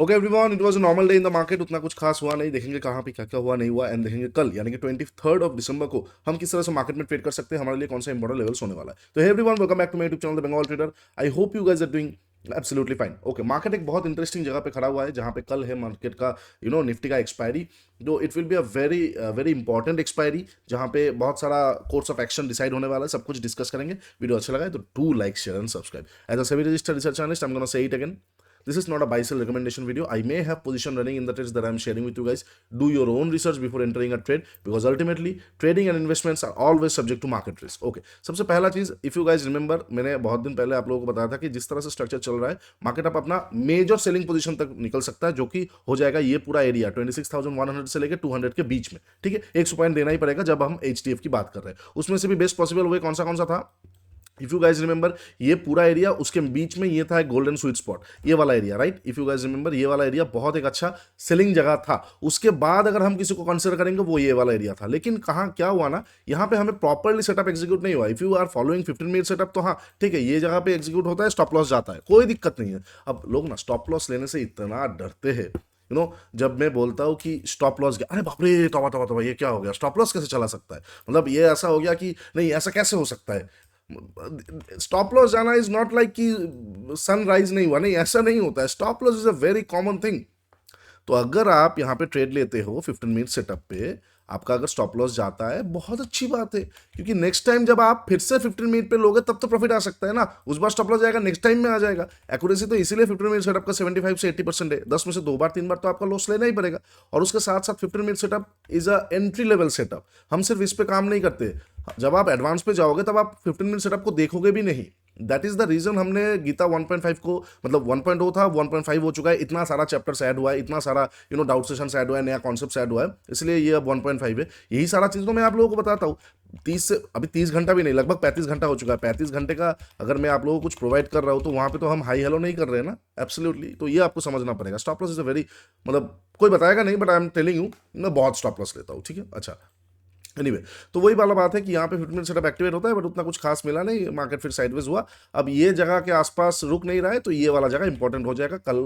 Okay everyone, it was a normal day in the market. उतना कुछ खास हुआ नहीं। देखेंगे कहाँ पे क्या क्या हुआ नहीं हुआ एंड देखेंगे कल यानी कि 23 दिसंबर को हम किस तरह से मार्केट में ट्रेड कर सकते हैं, हमारे लिए कौन सा इंपॉर्टेंट लेवल्स होने वाला है। तो hey everyone, welcome back to my YouTube channel the Bengal trader. I hope you guys are doing absolutely fine. Okay, market एक बहुत इंटरेस्टिंग जगह पे खड़ा हुआ है जहां पे कल है मार्केट का निफ्टी का एक्सपायरी। जो it will be a very very important expiry जहां पे बहुत सारा कोर्स ऑफ एक्शन डिसाइड होने वाला है। सब कुछ डिस्कस करेंगे। वीडियो अच्छा लगा है तो do like, share and subscribe. As a SEBI registered research analyst, I am gonna say it again. This is not a buy sell recommendation video. I may have position running in the trades that I'm sharing with you guys. Do your own research before entering a trade because ultimately trading and investments are always subject to market risk. Okay. सबसे पहला चीज, if you guys remember, मैंने बहुत दिन पहले आप लोगों को बताया था कि जिस तरह से स्ट्रक्चर चल रहा है मार्केट आप अपना मेजर सेलिंग पोजीशन तक निकल सकता है, जो कि हो जाएगा ये पूरा एरिया 26,100 से लेकर 200 के बीच में। ठीक है, 100 पॉइंट देना ही पड़ेगा जब हम HDF की बात कर रहे हैं। उसमें से भी बेस्ट पॉसिबल वे कौन सा था, इफ यू गाइज रिमेंबर, ये पूरा एरिया उसके बीच में ये था एक गोल्डन स्वीट स्पॉट, ये वाला area, right. If you guys remember, ये वाला एरिया बहुत एक अच्छा सेलिंग जगह था। उसके बाद अगर हम किसी को कंसिडर करेंगे वो ये वाला एरिया था। लेकिन कहाँ क्या हुआ ना, यहाँ पे हमें प्रॉपरली सेटअप एग्जीक्यूट नहीं हुआ। If you are following 15 minute setup तो हाँ ठीक है, ये जगह पे एग्जीक्यूट होता है, स्टॉप लॉस जाता है, कोई दिक्कत नहीं है। अब लोग ना स्टॉप लॉस लेने से इतना डरते हैं, जब मैं बोलता हूँ कि स्टॉप लॉस गया, अरे बाप रे, तौबा तौबा तौबा, ये क्या हो गया, स्टॉप लॉस कैसे चला सकता है, मतलब ये ऐसा हो गया कि नहीं, ऐसा कैसे हो सकता है। स्टॉप लॉस जाना इज नॉट लाइक कि सनराइज नहीं हुआ, नहीं, ऐसा नहीं होता है। Stop loss is a very common thing. तो अगर आप यहाँ पे ट्रेड लेते हो 15 मिनट सेटअप पे, आपका अगर स्टॉप लॉस जाता है बहुत अच्छी बात है, क्योंकि नेक्स्ट टाइम जब आप फिर से 15 मिनट पे लोगे तब तो प्रॉफिट आ सकता है ना। उस बार स्टॉप लॉस जाएगा, नेक्स्ट टाइम में आ जाएगा। एक्यूरेसी तो इसीलिए 15 मिनट सेटअप का 75 से 80% है। 10 में से 2 बार 3 बार तो आपका लॉस लेना ही पड़ेगा। और उसके साथ साथ 15 minute setup is a entry level setup. हम सिर्फ इस पे काम नहीं करते, जब आप एडवांस पे जाओगे तब आप 15 मिनट सेटअप को देखोगे भी नहीं। दैट इज द रीजन हमने गीता 1.5 को, मतलब 1.0 था 1.5 हो चुका है, इतना सारा चैप्टर्स ऐड हुआ है, इतना सारा डाउट सेशंस ऐड हुआ है, नया कॉन्सेप्ट ऐड हुआ है, इसलिए ये अब 1.5 है। यही सारा चीज़ तो मैं आप लोगों को बताता हूँ। 30 घंटा भी नहीं, लगभग 35 घंटा हो चुका है। 35 घंटे का अगर मैं आप लोगों को कुछ प्रोवाइड कर रहा हूँ तो वहाँ पे तो हम हाई हेलो नहीं कर रहे हैं ना, एब्सोल्युटली। तो ये आपको समझना पड़ेगा। Stop loss is a very, मतलब कोई बताएगा नहीं, but I am telling you, मैं बहुत स्टॉप लॉस लेता हूँ। ठीक है, अच्छा। एनीवे, तो वही वाला बात है कि यहाँ पे 15 मिनट सेटअप एक्टिवेट होता है, बट उतना कुछ खास मिला नहीं, मार्केट फिर साइडवेज हुआ। अब ये जगह के आसपास रुक नहीं रहा है, तो ये वाला जगह इंपॉर्टेंट हो जाएगा कल।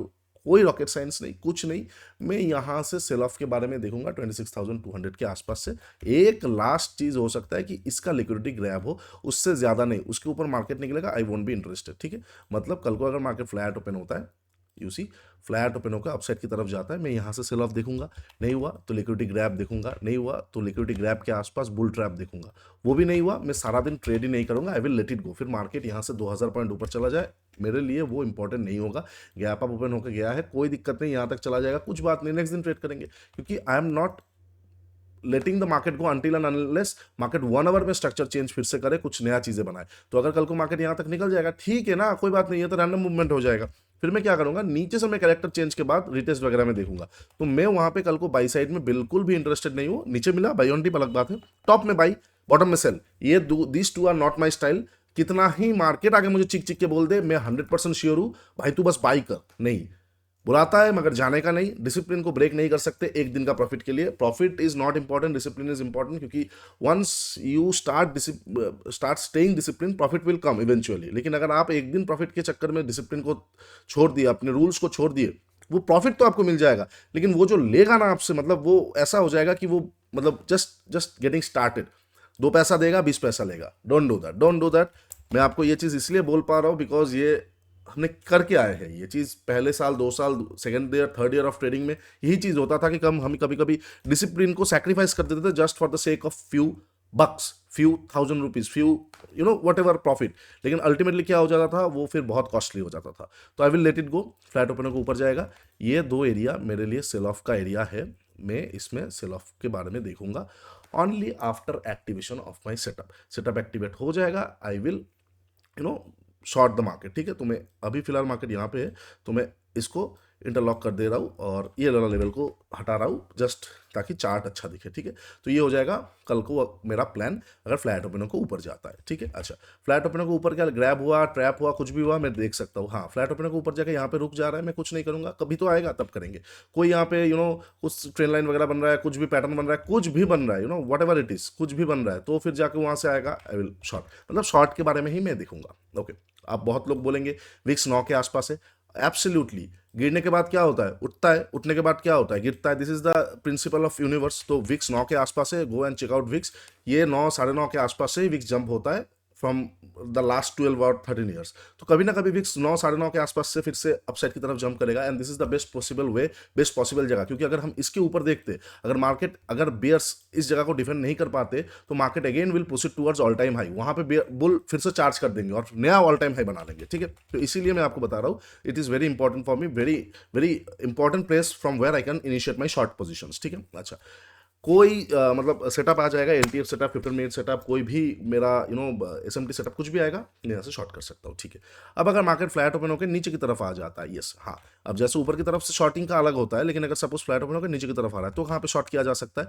कोई रॉकेट साइंस नहीं, कुछ नहीं। मैं यहाँ से सेल ऑफ के बारे में देखूंगा 26,200 के आसपास से। एक लास्ट चीज हो सकता है कि इसका लिक्विडिटी ग्रैब हो, उससे ज्यादा नहीं। उसके ऊपर मार्केट निकलेगा, आई वोंट बी इंटरेस्टेड। ठीक है, मतलब कल को अगर मार्केट फ्लैट ओपन होता है, यू सी, फ्लैट ओपन होकर अपसाइड की तरफ जाता है, मैं यहाँ से सेल ऑफ देखूंगा। नहीं हुआ तो लिक्विडिटी ग्रैब देखूंगा, नहीं हुआ तो लिक्विडिटी ग्रैब के आसपास बुल ट्रैप देखूंगा। वो भी नहीं हुआ, मैं सारा दिन ट्रेड ही नहीं करूंगा, I will let it go. फिर मार्केट यहाँ से 2000 पॉइंट ऊपर चला जाए, मेरे लिए वो इंपॉर्टेंट नहीं होगा। गैप अप ओपन होकर गया है, कोई दिक्कत नहीं, यहाँ तक चला जाएगा, कुछ बात नहीं, नेक्स्ट दिन ट्रेड करेंगे। क्योंकि I am not letting the market go until and unless market 1 hour में स्ट्रक्चर चेंज फिर से करे, कुछ नया चीजें बनाए। तो अगर कल को मार्केट यहाँ तक निकल जाएगा, ठीक है ना, कोई बात नहीं है, तो रैंडम मूवमेंट हो जाएगा। फिर मैं क्या करूंगा, नीचे से मैं कैरेक्टर चेंज के बाद रिटेस्ट वगैरह में देखूंगा। तो मैं वहां पे कल को बाई साइड में बिल्कुल भी इंटरेस्टेड नहीं हूँ। नीचे मिला बाई ऑन डीप अलग बात है, टॉप में बाई, बॉटम में सेल, ये this two are not my style. कितना ही मार्केट आगे मुझे चिक चिक के बोल दे, मैं 100% श्योर हूं भाई तू बस बाई कर, नहीं बुलाता है मगर जाने का नहीं। डिसिप्लिन को ब्रेक नहीं कर सकते एक दिन का प्रॉफिट के लिए। Profit is not important, discipline is important, क्योंकि once you start staying discipline, profit will come eventually. लेकिन अगर आप एक दिन प्रॉफिट के चक्कर में डिसिप्लिन को छोड़ दिए, अपने रूल्स को छोड़ दिए, वो प्रॉफिट तो आपको मिल जाएगा, लेकिन वो जो लेगा ना आपसे, मतलब वो ऐसा हो जाएगा कि वो, मतलब जस्ट गेटिंग स्टार्टेड, 2 पैसा देगा 20 पैसा लेगा। Don't do that, don't do that. मैं आपको ये चीज़ इसलिए बोल पा रहा हूँ बिकॉज ये हमने करके आए हैं। ये चीज़ पहले साल, 2 साल, second year, third year of trading में यही चीज़ होता था कि हम कभी कभी डिसिप्लिन को सैक्रिफाइस कर देते थे just for the sake of few bucks, few thousand rupees, few whatever profit. लेकिन अल्टीमेटली क्या हो जाता था, वो फिर बहुत कॉस्टली हो जाता था। तो आई will let it go. Flat opener को ऊपर जाएगा, ये 2 एरिया मेरे लिए सेल ऑफ का एरिया है। मैं इसमें सेल ऑफ के बारे में देखूंगा only after activation of my setup activate हो जाएगा, I will short the market. ठीक है, तो मैं अभी फिलहाल मार्केट यहाँ पे है, तो मैं इसको इंटरलॉक कर दे रहा हूँ और ये वाला लेवल को हटा रहा हूँ जस्ट ताकि चार्ट अच्छा दिखे। ठीक है, तो ये हो जाएगा कल को मेरा प्लान अगर फ्लैट ओपनर को ऊपर जाता है। ठीक है, अच्छा, फ्लैट ओपनर को ऊपर क्या ग्रैब हुआ, ट्रैप हुआ, कुछ भी हुआ, मैं देख सकता हूँ। हाँ, फ्लैट ओपनर को ऊपर जाकर यहाँ पे रुक जा रहा है, मैं कुछ नहीं करूँगा, कभी तो आएगा तब करेंगे। कोई यहाँ पे कुछ ट्रेन लाइन वगैरह बन रहा है, कुछ भी पैटर्न बन रहा है, कुछ भी बन रहा है, वट एवर इट इज, कुछ भी बन रहा है, तो फिर जाके वहाँ से आएगा, आई विल शॉर्ट। मतलब शॉर्ट के बारे में ही मैं देखूंगा। ओके, आप बहुत लोग बोलेंगे विक्स 9 के आसपास है, एब्सोल्युटली। गिरने के बाद क्या होता है, उठता है, उठने के बाद क्या होता है, गिरता है। This is the principle of universe. तो विक्स 9 के आसपास है, go and check out VIX. ये 9 9:30 के आसपास से ही विक्स जंप होता है फ्रॉम द लास्ट 12 और 13 ईयर्स। तो कभी ना कभी विक्स 9 9:30 के आसपास से फिर से अपसाइड की तरफ जंप करेगा, and this is the best possible way, best possible जगह। क्योंकि अगर हम इसके ऊपर देखते, अगर मार्केट, अगर बेयर्स इस जगह को डिफेंड नहीं कर पाते, तो market again will proceed towards all time high. वहां पे बुल फिर से चार्ज कर देंगे और नया ऑल टाइम हाई बना लेंगे। ठीक है, तो इसीलिए मैं आपको बता रहा हूँ, it is very important for me, very very important place from where I can initiate my short position. ठीक है, अच्छा। कोई मतलब सेटअप आ जाएगा, एलटीएफ सेटअप, 15 मिनट सेटअप, कोई भी मेरा एसएमटी सेटअप, कुछ भी आएगा, मैं यहाँ से शॉर्ट कर सकता हूँ। ठीक है, अब अगर मार्केट फ्लैट ओपन होकर नीचे की तरफ आ जाता है, यस, हाँ, अब जैसे ऊपर की तरफ से शॉर्टिंग का अलग होता है, लेकिन अगर सपोज फ्लैट ओपन होकर नीचे की तरफ आ रहा है, तो कहाँ पे शॉर्ट किया जा सकता है?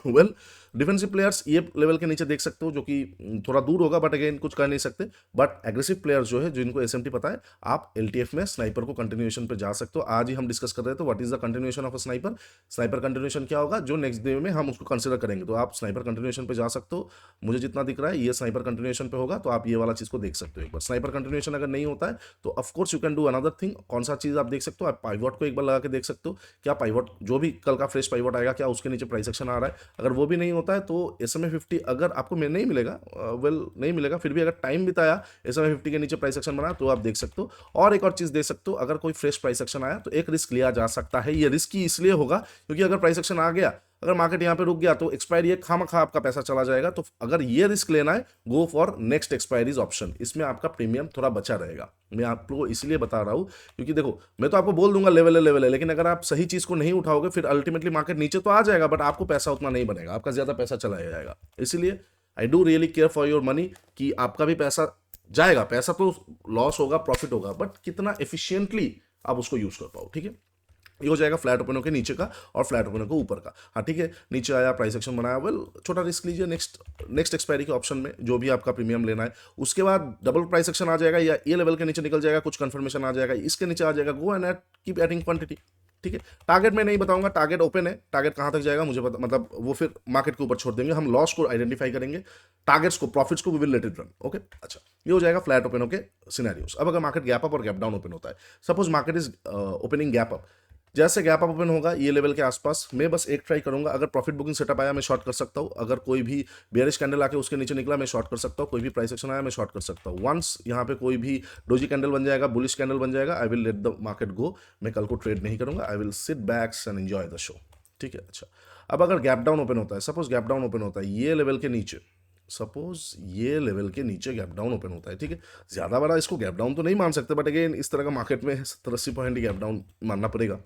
वेल, डिफेंसिव प्लेयर्स ये लेवल के नीचे देख सकते हो, जो कि थोड़ा दूर होगा, बट अगेन कुछ कर नहीं सकते। बट एग्रेसिव प्लेयर्स जो है, जिनको एसएमटी पता है, आप एलटीएफ में स्नाइपर को कंटिन्यूएशन पे जा सकते हो। आज ही हम डिस्कस कर रहे थे what is the continuation of a sniper. Sniper continuation क्या होगा, जो नेक्स्ट डे में हम उसको कंसिडर करेंगे। तो आप स्नाइपर कंटिन्यूएशन पे जा सकते हो। मुझे जितना दिख रहा है ये स्नाइपर कंटिन्यूएशन पे होगा, तो आप ये वाला चीज को देख सकते हो एक बार। स्नाइपर कंटिन्यूएशन अगर नहीं होता है, तो of course you can do another thing. कौन सा चीज आप देख सकते हो, आप पाइवॉट को एक बार लगा के देख सकते हो, क्या पाइवॉट, जो भी कल का फ्रेश पाइवॉट आएगा, क्या उसके नीचे प्राइस एक्शन आ रहा है। अगर वो भी नहीं होता है, तो SMA 50 अगर आपको नहीं मिलेगा, नहीं मिलेगा, फिर भी अगर टाइम बिताया, SMA 50 के नीचे प्राइस एक्शन बना, तो आप देख सकते हो। और एक और चीज देख सकते हो, अगर कोई फ्रेश प्राइस एक्शन आया, तो एक रिस्क लिया जा सकता है। ये रिस्क ही इसलिए होगा क्योंकि अगर प्राइस एक्शन आ गया, अगर मार्केट यहाँ पे रुक गया, तो एक्सपायरी खामखा आपका पैसा चला जाएगा। तो अगर ये रिस्क लेना है, go for next expiries option, इसमें आपका प्रीमियम थोड़ा बचा रहेगा। मैं आपको इसलिए बता रहा हूँ क्योंकि देखो, मैं तो आपको बोल दूंगा लेवल है, लेकिन अगर आप सही चीज को नहीं उठाओगे, फिर अल्टीमेटली मार्केट नीचे तो आ जाएगा, बट आपको पैसा उतना नहीं बनेगा, आपका ज्यादा पैसा चला जाएगा। इसलिए I do really care for your money, कि आपका भी पैसा जाएगा, पैसा तो लॉस होगा, प्रॉफिट होगा, बट कितना एफिशिएंटली आप उसको यूज कर पाओ। ठीक है, ये हो जाएगा फ्लैट ओपन के नीचे का और फ्लैट ओपन के ऊपर का। हाँ ठीक है, नीचे आया, प्राइस एक्शन बनाया, वेल छोटा रिस्क लीजिए नेक्स्ट एक्सपायरी के ऑप्शन में, जो भी आपका प्रीमियम लेना है। उसके बाद डबल प्राइस एक्शन आ जाएगा, या ये लेवल के नीचे निकल जाएगा, कुछ कंफर्मेशन आ जाएगा, इसके नीचे आ जाएगा, go and keep adding quantity. ठीक है, टारगेट में नहीं बताऊंगा, टारगेट ओपन है, टारगेट कहां तक जाएगा मुझे पता, मतलब वो फिर मार्केट के ऊपर छोड़ देंगे, हम लॉस को आइडेंटिफाई करेंगे, टारगेट्स को, प्रॉफिट्स को we will let it run. Okay, अच्छा, ये हो जाएगा फ्लैट ओपन के सिनेरियोस। अब अगर मार्केट गैप अप और गैप डाउन ओपन होता है, suppose market is opening gap up, जैसे गैप अप ओपन होगा ये लेवल के आसपास, मैं बस एक ट्राई करूंगा, अगर प्रॉफिट बुकिंग सेटअप आया, मैं शॉर्ट कर सकता हूं। अगर कोई भी बेयरिश कैंडल आके उसके नीचे निकला, मैं शॉर्ट कर सकता हूं। कोई भी प्राइस एक्शन आया, मैं शॉर्ट कर सकता हूं। वंस यहां पे कोई भी डोजी कैंडल बन जाएगा, बुलिश कैंडल बन जाएगा, I will let the market go. मैं कल को ट्रेड नहीं करूंगा, I will sit backs and enjoy the show. ठीक है, अच्छा। अब अगर गैप डाउन ओपन होता है, सपोज गैप डाउन ओपन होता है ये लेवल के नीचे, सपोज ये लेवल के नीचे गैप डाउन ओपन होता है, ठीक है, ज्यादा बड़ा इसको गैप डाउन तो नहीं मान सकते, बट अगेन इस तरह का मार्केट में 70-80 पॉइंट गैप डाउन मानना पड़ेगा।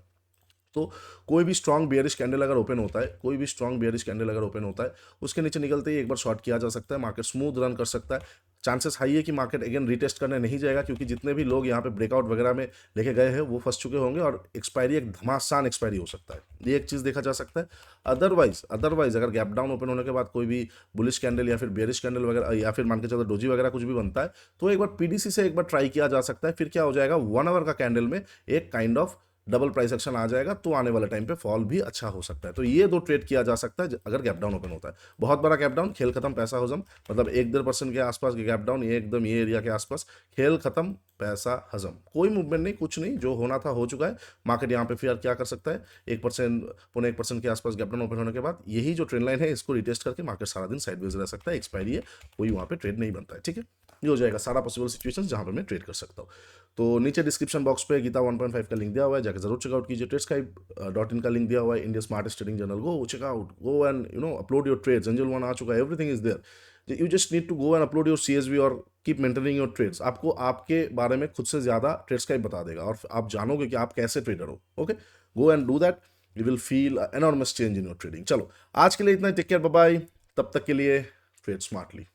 तो कोई भी स्ट्रॉन्ग बियरिश कैंडल अगर ओपन होता है, कोई भी स्ट्रॉन्ग बियरिश कैंडल अगर ओपन होता है, उसके नीचे निकलते ही एक बार शॉर्ट किया जा सकता है, मार्केट स्मूथ रन कर सकता है। चांसेस हाई है कि मार्केट अगेन रिटेस्ट करने नहीं जाएगा, क्योंकि जितने भी लोग यहाँ पे ब्रेकआउट वगैरह में लेके गए हैं वो फंस चुके होंगे, और एक्सपायरी एक घमासान एक्सपायरी हो सकता है, ये एक चीज़ देखा जा सकता है। अदरवाइज अगर गैप डाउन ओपन होने के बाद कोई भी बुलिश कैंडल या फिर बेयरिश कैंडल वगैरह, या फिर मान के चलो डोजी वगैरह कुछ भी बनता है, तो एक बार पीडीसी से एक बार ट्राई किया जा सकता है। फिर क्या हो जाएगा, 1 आवर का कैंडल में एक kind of double price action आ जाएगा, तो आने वाले टाइम पे फॉल भी अच्छा हो सकता है। तो ये दो ट्रेड किया जा सकता है अगर गैप डाउन ओपन होता है। बहुत बड़ा गैप डाउन, खेल खत्म, पैसा हजम, मतलब 1-1.5% के आसपास के गैप डाउन, ये एकदम ये एरिया के आसपास, खेल खत्म, पैसा हजम, कोई मूवमेंट नहीं, कुछ नहीं, जो होना था हो चुका है। मार्केट यहाँ पे फिर क्या कर सकता है, 1%, 0.1% के आसपास गैप डाउन ओपन होने के बाद यही जो ट्रेंड लाइन है, इसको रिटेस्ट करके मार्केट सारा दिन साइडवेज रह सकता है, एक्सपायरी है, कोई वहाँ पे ट्रेड नहीं बनता है। ठीक है, ये हो जाएगा सारा पॉसिबल सिचुएशन जहाँ पर मैं ट्रेड कर सकता हूँ। तो नीचे डिस्क्रिप्शन बॉक्स पे गीता 1.5 का लिंक दिया हुआ है, जाकर जरूर चेकआउट कीजिए। ट्रेड्सकाइप.in का लिंक दिया हुआ है, India smartest trading journal, go check out, go and upload your trades, Angel One आ चुका है, everything is there, you just need to go and upload your CSV और कीप मेंटेनिंग योर ट्रेड्स। आपको आपके बारे में खुद से ज्यादा ट्रेड्सकाइप बता देगा, और आप जानोगे कि आप कैसे ट्रेडर हो। Okay, go and do that, you will feel enormous change in your trading. चलो आज के लिए इतना ही, टेक केयर, बाय बाय, तब तक के लिए ट्रेड स्मार्टली।